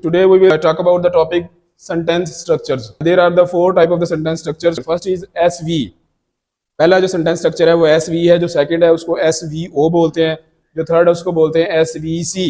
Today we will talk about the topic sentence structures. There are the four type of the sentence structures. First is SV. पहला जो sentence structure है वो SV है, जो second है उसको SVO बोलते हैं, जो थर्ड है उसको बोलते हैं SVC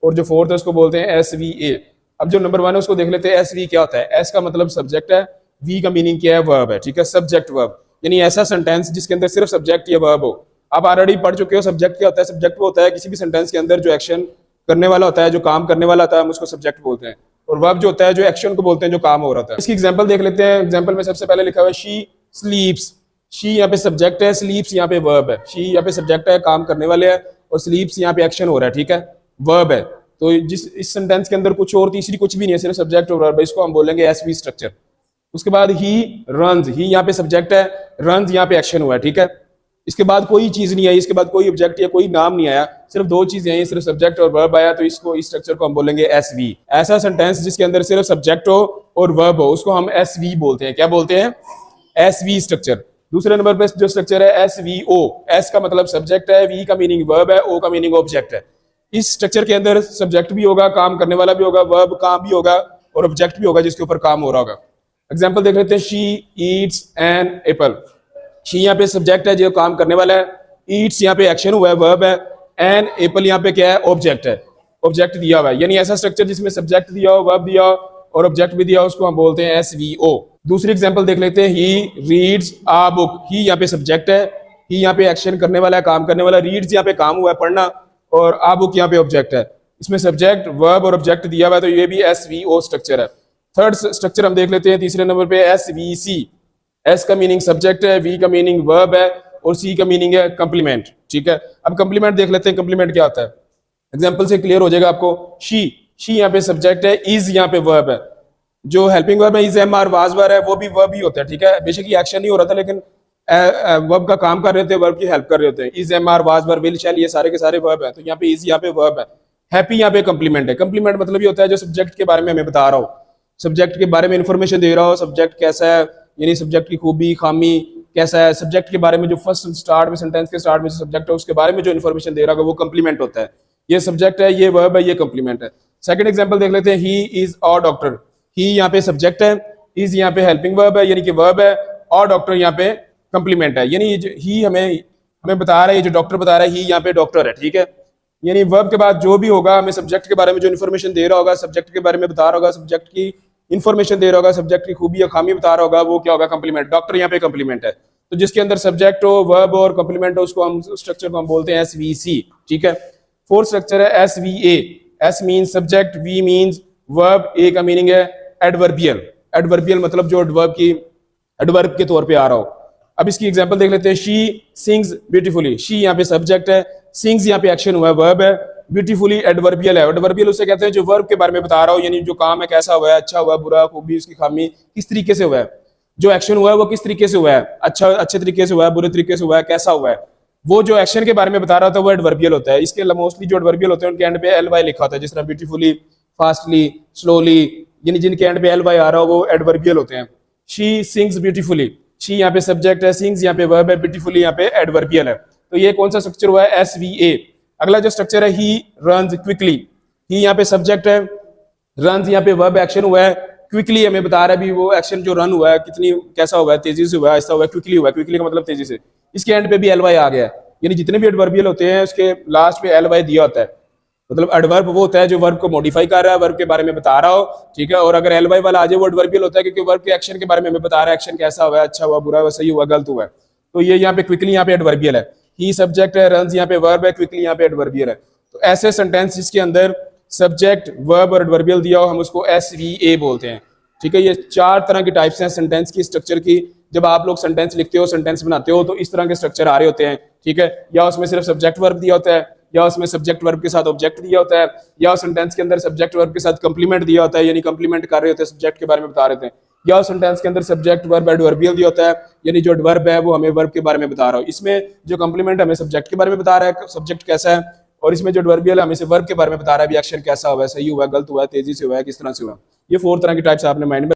और जो फोर्थ है उसको बोलते हैं SVA। अब जो नंबर 1 है उसको देख लेते हैं। SV क्या होता है? S का मतलब सब्जेक्ट है, V का मीनिंग क्या है? वर्ब है, ठीक है, सब्जेक्ट वर्ब, यानी ऐसा सेंटेंस जिसके अंदर सिर्फ सब्जेक्ट या वर्ब हो। आप ऑलरेडी पढ़ चुके हो सब्जेक्ट क्या होता है। सब्जेक्ट वो होता है किसी भी सेंटेंस के अंदर जो एक्शन करने वाला होता है, जो काम करने वाला होता है, हम उसको सब्जेक्ट बोलते हैं। और वर्ब जो होता है जो एक्शन को बोलते हैं, जो काम हो रहा है। इसकी एग्जांपल देख लेते हैं। एग्जांपल में सबसे पहले लिखा हुआ है शी स्लीप्स। शी यहाँ पे सब्जेक्ट है, स्लीप्स यहाँ पे वर्ब है। शी यहाँ पे सब्जेक्ट है, काम करने वाले है, और स्लीप्स यहाँ पे एक्शन हो रहा है, ठीक है, वर्ब है। तो जिस इस सेंटेंस के अंदर कुछ और तीसरी कुछ भी नहीं है, सिर्फ सब्जेक्ट और वर्ब है, इसको हम बोलेंगे एसवी स्ट्रक्चर। उसके बाद ही रन्स, ही यहाँ पे सब्जेक्ट है, रन्स यहाँ पे एक्शन हुआ है, ठीक है। इसके बाद कोई चीज नहीं आई, इसके बाद कोई ऑब्जेक्ट या कोई नाम नहीं आया, सिर्फ दो चीजें आई, सिर्फ सब्जेक्ट और वर्ब आया, तो इसको इस स्ट्रक्चर को हम बोलेंगे एसवी। ऐसा सेंटेंस जिसके अंदर सिर्फ सब्जेक्ट हो और वर्ब हो उसको हम एसवी बोलते हैं। क्या बोलते हैं? SV structure. दूसरे नंबर पे जो स्ट्रक्चर है एसवीओ। एस का मतलब सब्जेक्ट है, वी का मीनिंग वर्ब है, ओ का मीनिंग ऑब्जेक्ट है। इस स्ट्रक्चर के अंदर सब्जेक्ट भी होगा, काम करने वाला भी होगा, वर्ब काम भी होगा, और ऑब्जेक्ट भी होगा जिसके ऊपर काम हो रहा होगा। एग्जाम्पल देख लेते हैं। She eats an apple. She यहाँ पे सब्जेक्ट है जो काम करने वाला है, ईट्स यहाँ पे एक्शन हुआ है, वर्ब है, एन एप्पल यहाँ पे क्या है? ऑब्जेक्ट है, ऑब्जेक्ट दिया हुआ है। यानी ऐसा स्ट्रक्चर जिसमें सब्जेक्ट दिया हो, वर्ब दिया हो और ऑब्जेक्ट भी दिया हो, उसको हम बोलते हैं एसवीओ। दूसरी एग्जांपल देख लेते हैं। He reads a book. ही यहाँ पे सब्जेक्ट है, ही यहाँ पे एक्शन करने वाला है, काम करने वाला। रीड्स यहाँ पे काम हुआ है, पढ़ना, और अ बुक यहाँ पे ऑब्जेक्ट है। इसमें सब्जेक्ट, वर्ब और ऑब्जेक्ट दिया हुआ है, तो ये भी एसवीओ स्ट्रक्चर है। थर्ड स्ट्रक्चर हम देख लेते हैं तीसरे नंबर पे एसवीसी। एस का मीनिंग सब्जेक्ट है, वी का मीनिंग वर्ब है, और सी का मीनिंग है कंप्लीमेंट, ठीक है। अब कंप्लीमेंट देख लेते हैं, कंप्लीमेंट क्या होता है। एग्जांपल से क्लियर हो जाएगा आपको। शी यहाँ पे सब्जेक्ट है, इज यहाँ पे वर्ब है। जो हेल्पिंग वर्ब है is, am, are, was verb है, वो भी वर्ब ही होता है, ठीक है। बेशक ये एक्शन नहीं हो रहा था, लेकिन वर्ब का काम कर रहे थे, वर्ब की हेल्प कर रहे होते हैं। Is, am, are, was verb, will, shall, ये सारे के सारे वर्ब है। तो यहाँ पे इज यहाँ पे वर्ब है। हैप्पी यहाँ पे कंप्लीमेंट है। कंप्लीमेंट मतलब ये होता है जो सब्जेक्ट के बारे में हमें बता रहा हो, सब्जेक्ट के बारे में इंफॉर्मेशन दे रहा हो, सब्जेक्ट कैसा है, यानी सब्जेक्ट की खूबी खामी कैसा है, सब्जेक्ट के बारे में जो फर्स्ट स्टार्ट में सेंटेंस के स्टार्ट में सब्जेक्ट है उसके बारे में जो इन्फॉर्मेशन दे रहा है वो कंप्लीमेंट होता है। ये सब्जेक्ट है, ये वर्ब है, ये कंप्लीमेंट है। सेकंड एग्जांपल देख लेते हैं। He is a doctor. ही यहाँ पे सब्जेक्ट है, इज यहाँ पे हेल्पिंग वर्ब है यानी कि वर्ब है, और डॉक्टर यहाँ पे कंप्लीमेंट है। यानी ही हमें बता रहा है, ये जो डॉक्टर बता रहा है, ही यहाँ पे डॉक्टर है, ठीक है। यानी वर्ब के बाद जो भी होगा, हमें सब्जेक्ट के बारे में जो इन्फॉर्मेशन दे रहा होगा, सब्जेक्ट के बारे में बता रहा होगा, सब्जेक्ट की इन्फॉर्मेशन दे रहा होगा, सब्जेक्ट की खूबी या खामी बता रहा होगा, वो क्या होगा? कंप्लीमेंट। डॉक्टर यहाँ पे कंप्लीमेंट है। तो जिसके अंदर सब्जेक्ट हो, वर्ब और कंप्लीमेंट हो, उसको हम स्ट्रक्चर को हम बोलते हैं एसवीसी, ठीक है। फोर्थ स्ट्रक्चर है SVA. S means subject, V means verb, A का मीनिंग है एडवर्बियल। एडवर्बियल मतलब जो एडवर्ब के तौर पे आ रहा हो। अब इसकी एग्जांपल देख लेते हैं। She sings beautifully. शी यहाँ पे सब्जेक्ट है, सिंग्स यहाँ पे एक्शन हुआ है, वर्ब है, ब्यूटीफुली एडवर्बियल है। एडवर्बियल उसे कहते हैं जो वर्ब के बारे में बता रहा हो, यानी जो काम है कैसा हुआ है, अच्छा हुआ है, बुरा, खूबी, उसकी खामी, किस तरीके से हुआ है, जो एक्शन हुआ है वो किस तरीके से हुआ है, अच्छे तरीके से हुआ है, बुरे तरीके से हुआ है, कैसा हुआ है, वो जो एक्शन के बारे में बता रहा होता है वो एडवर्बियल होता है। इसके मोस्टली जो एडवर्बियल होते हैं उनके एंड पे एल वाई लिखा होता है, जिस तरह ब्यूटीफुली, फास्टली, स्लोली, यानी जिनके एंड पे एल वाई आ रहा हो वो एडवर्बियल होते हैं। She sings beautifully. शी यहाँ पे सब्जेक्ट है, सिंग्स यहाँ पे वर्ब है, ब्यूटीफुली यहाँ पे एडवर्बियल है। तो ये कौन सा स्ट्रक्चर हुआ है? एसवीए। अगला जो स्ट्रक्चर है ही रन्स क्विकली। ही यहाँ पे सब्जेक्ट है, रन्स यहाँ पे वर्ब एक्शन हुआ है, क्विकली हमें बता रहा है भी वो एक्शन जो रन हुआ है कितनी कैसा हुआ है, तेजी से हुआ है, ऐसा हुआ है, क्विकली हुआ है। क्विकली का मतलब तेजी से। इसके एंड पे भी एल वाई आ गया है, यानी जितने भी एडवर्बियल होते हैं उसके लास्ट पे एल वाई दिया होता है। मतलब एडवर्ब वो होता है जो वर्ब को मॉडिफाई कर रहा है, वर्ब के बारे में बता रहा हो, ठीक है। और अगर एल वाई वाला आ जाए वो एडवर्बियल होता है क्योंकि वर्ब के एक्शन के बारे में हमें बता रहा है, एक्शन कैसा हुआ है, अच्छा हुआ, बुरा हुआ, सही हुआ, गलत हुआ है। तो ये यहाँ पे क्विकली यहाँ पे एडवर्बियल है। ही सब्जेक्ट है, रन्स यहाँ पे वर्ब है, क्विकली यहाँ पे एडवर्बियल है। तो ऐसे सेंटेंस जिसके अंदर सब्जेक्ट, वर्ब और एडवर्बियल दिया हो हम उसको एसवीए बोलते हैं, ठीक है। ये चार तरह की टाइप्स हैं सेंटेंस की स्ट्रक्चर की। जब आप लोग सेंटेंस लिखते हो, सेंटेंस बनाते हो, तो इस तरह के स्ट्रक्चर आ रहे होते हैं, ठीक है। या उसमें सिर्फ सब्जेक्ट वर्ब दिया होता है, या उसमें सब्जेक्ट वर्ब के साथ ऑब्जेक्ट दिया होता है, या उस सेंटेंस के अंदर सब्जेक्ट वर्ब के साथ कंप्लीमेंट दिया होता है, यानी कंप्लीमेंट कर रहे होते हैं, सब्जेक्ट के बारे में बता रहे थे, या उस सेंटेंस के अंदर सब्जेक्ट वर्ब एडवर्बियल दिया होता है, यानी जो एडवर्ब है वो हमें वर्ब के बारे में बता रहा हो। इसमें जो कंप्लीमेंट हमें सब्जेक्ट के बारे में बता रहा है, सब्जेक्ट कैसा है, और इसमें जो एडवर्बियल है हमें से वर्ब के बारे में बता रहा है, भी एक्शन कैसा हुआ है, सही हुआ है, गलत हुआ है, तेजी से हुआ है, किस तरह से हुआ है। ये 4 तरह की टाइप्स आपने माइंड में